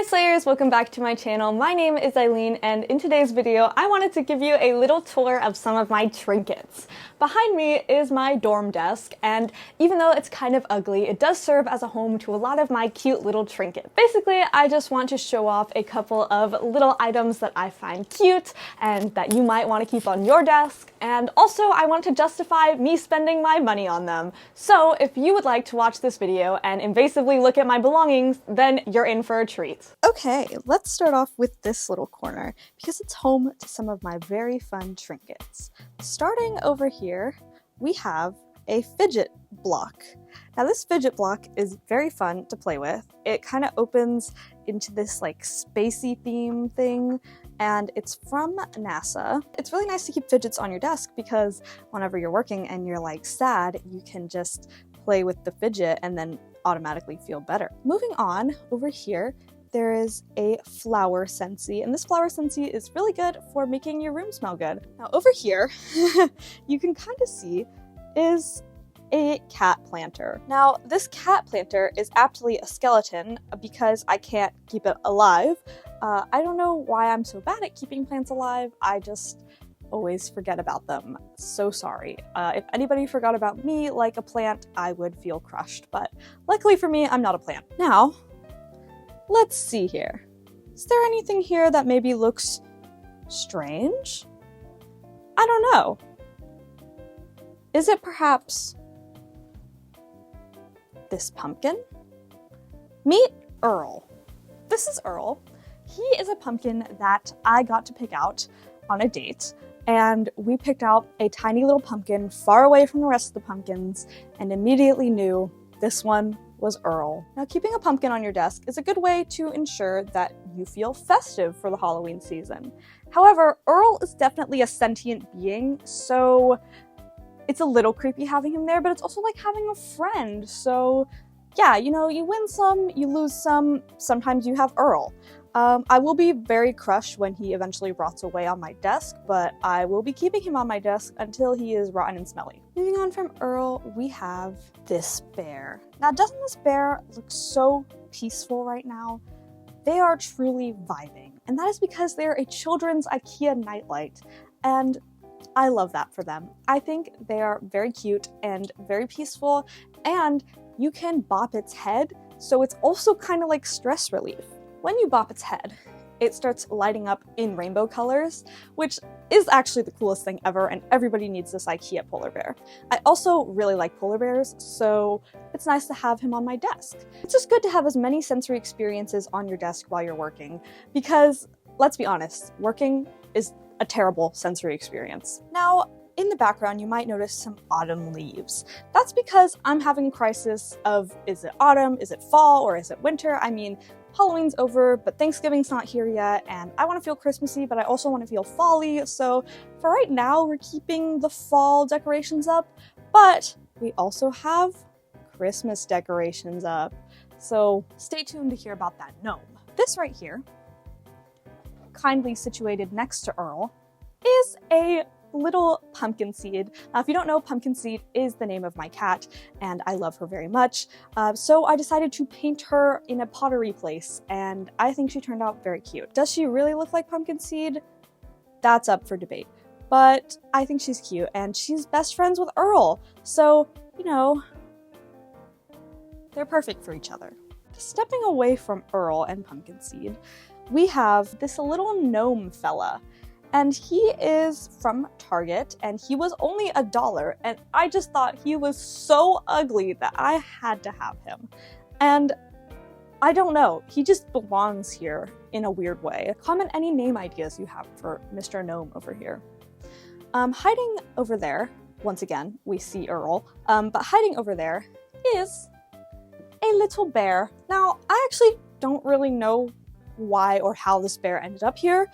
Hi Slayers, welcome back to my channel. My name is Eileen, and in today's video I wanted to give you a little tour of some of my trinkets. Behind me is my dorm desk, and even though it's kind of ugly, it does serve as a home to a lot of my cute little trinkets. Basically, I just want to show off a couple of little items that I find cute and that you might want to keep on your desk, and also I want to justify me spending my money on them. So if you would like to watch this video and invasively look at my belongings, then you're in for a treat. Okay, let's start off with this little corner because it's home to some of my very fun trinkets. Starting over here, we have a fidget block. Now this fidget block is very fun to play with. It kind of opens into this like spacey theme thing, and it's from NASA. It's really nice to keep fidgets on your desk because whenever you're working and you're like sad, you can just play with the fidget and then automatically feel better. Moving on, over here, there is a flower scentsy, and this flower scentsy is really good for making your room smell good. Now over here, you can kind of see is a cat planter. Now this cat planter is aptly a skeleton because I can't keep it alive. I don't know why I'm so bad at keeping plants alive, I just always forget about them. So sorry. If anybody forgot about me like a plant, I would feel crushed, but luckily for me, I'm not a plant. Now, let's see here. Is there anything here that maybe looks strange? I don't know. Is it perhaps this pumpkin? Meet Earl. This is Earl. He is a pumpkin that I got to pick out on a date, and we picked out a tiny little pumpkin far away from the rest of the pumpkins and immediately knew this one was Earl. Now, keeping a pumpkin on your desk is a good way to ensure that you feel festive for the Halloween season. However, Earl is definitely a sentient being, so it's a little creepy having him there, but it's also like having a friend. So yeah, you know, you win some, you lose some, sometimes you have Earl. I will be very crushed when he eventually rots away on my desk, but I will be keeping him on my desk until he is rotten and smelly. Moving on from Earl, we have this bear. Now, doesn't this bear look so peaceful right now? They are truly vibing, and that is because they're a children's IKEA nightlight, and I love that for them. I think they are very cute and very peaceful, and you can bop its head, so it's also kind of like stress relief. When you bop its head, it starts lighting up in rainbow colors, which is actually the coolest thing ever, and everybody needs this IKEA polar bear. I also really like polar bears, so it's nice to have him on my desk. It's just good to have as many sensory experiences on your desk while you're working, because let's be honest, working is a terrible sensory experience. Now, in the background, you might notice some autumn leaves. That's because I'm having a crisis of, is it autumn, is it fall, or is it winter? I mean, Halloween's over, but Thanksgiving's not here yet, and I want to feel Christmassy, but I also want to feel fall-y, so for right now, we're keeping the fall decorations up, but we also have Christmas decorations up, so stay tuned to hear about that gnome. This right here, kindly situated next to Earl, is a little pumpkin seed. Now, if you don't know, pumpkin seed is the name of my cat, and I love her very much. So I decided to paint her in a pottery place, and I think she turned out very cute. Does she really look like pumpkin seed? That's up for debate. But I think she's cute, and she's best friends with Earl. So, you know, they're perfect for each other. Stepping away from Earl and pumpkin seed, we have this little gnome fella. And he is from Target, and he was only $1, and I just thought he was so ugly that I had to have him. And I don't know, he just belongs here in a weird way. Comment any name ideas you have for Mr. Gnome over here. Hiding over there, once again, we see Earl, but hiding over there is a little bear. Now, I actually don't really know why or how this bear ended up here,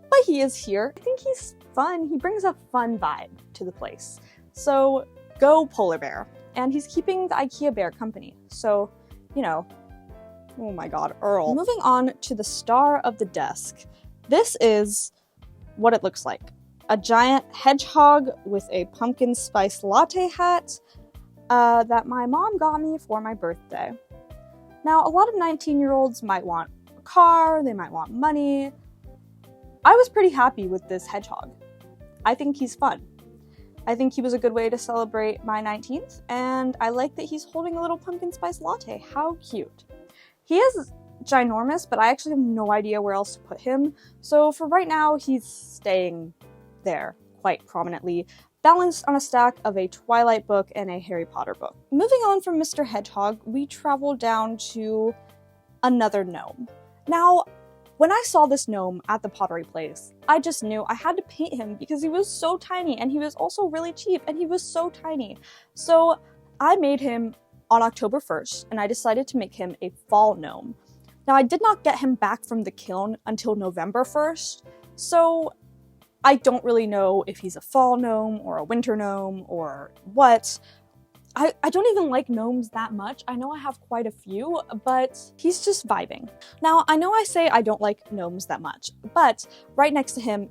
but he is here. I think he's fun. He brings a fun vibe to the place. So go polar bear. And he's keeping the IKEA bear company. So, you know, oh my god, Earl. Moving on to the star of the desk. This is what it looks like. A giant hedgehog with a pumpkin spice latte hat that my mom got me for my birthday. Now, a lot of 19-year-olds might want a car, they might want money. I was pretty happy with this hedgehog. I think he's fun. I think he was a good way to celebrate my 19th, and I like that he's holding a little pumpkin spice latte. How cute. He is ginormous, but I actually have no idea where else to put him, so for right now, he's staying there quite prominently, balanced on a stack of a Twilight book and a Harry Potter book. Moving on from Mr. Hedgehog, we travel down to another gnome. Now, when I saw this gnome at the pottery place, I just knew I had to paint him because he was so tiny, and he was also really cheap, and he was so tiny. So I made him on October 1st, and I decided to make him a fall gnome. Now, I did not get him back from the kiln until November 1st, so I don't really know if he's a fall gnome or a winter gnome or what. I don't even like gnomes that much. I know I have quite a few, but he's just vibing. Now, I know I say I don't like gnomes that much, but right next to him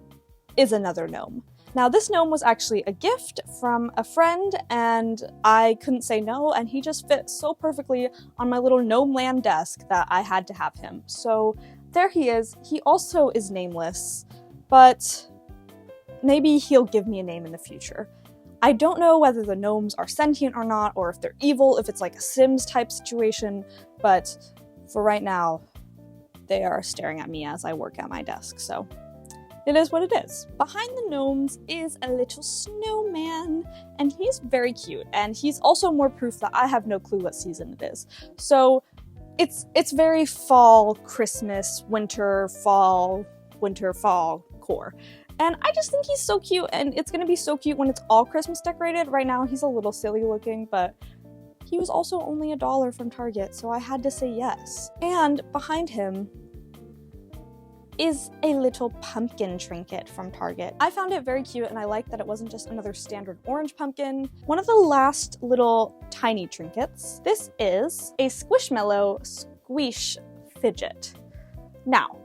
is another gnome. Now, this gnome was actually a gift from a friend, and I couldn't say no, and he just fit so perfectly on my little gnome land desk that I had to have him. So there he is. He also is nameless, but maybe he'll give me a name in the future. I don't know whether the gnomes are sentient or not, or if they're evil, if it's like a Sims type situation, but for right now, they are staring at me as I work at my desk, so it is what it is. Behind the gnomes is a little snowman, and he's very cute, and he's also more proof that I have no clue what season it is. So it's very fall, Christmas, winter, fall core. And I just think he's so cute, and it's gonna be so cute when it's all Christmas decorated. Right now, he's a little silly looking, but he was also only $1 from Target, so I had to say yes. And behind him is a little pumpkin trinket from Target. I found it very cute, and I like that it wasn't just another standard orange pumpkin. One of the last little tiny trinkets. This is a Squishmallow Squish Fidget. Now,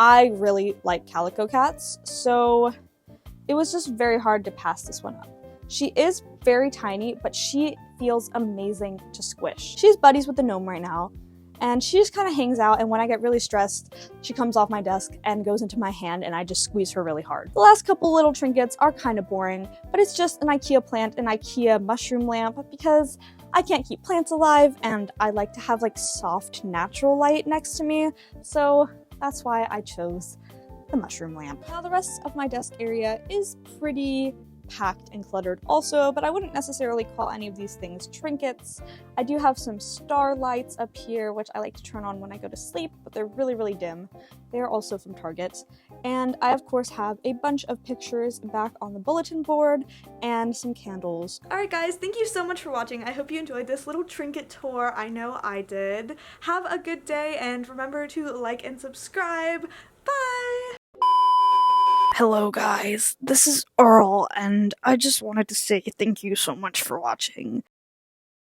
I really like calico cats, so it was just very hard to pass this one up. She is very tiny, but she feels amazing to squish. She's buddies with the gnome right now, and she just kind of hangs out, and when I get really stressed, she comes off my desk and goes into my hand, and I just squeeze her really hard. The last couple little trinkets are kind of boring, but it's just an IKEA plant, an IKEA mushroom lamp, because I can't keep plants alive, and I like to have like soft, natural light next to me, so that's why I chose the mushroom lamp. Now the rest of my desk area is pretty packed and cluttered also, but I wouldn't necessarily call any of these things trinkets. I do have some star lights up here, which I like to turn on when I go to sleep, but they're really, really dim. They are also from Target. And I, of course, have a bunch of pictures back on the bulletin board and some candles. Alright guys, thank you so much for watching. I hope you enjoyed this little trinket tour. I know I did. Have a good day, and remember to like and subscribe. Bye! Hello guys, this is Earl, and I just wanted to say thank you so much for watching.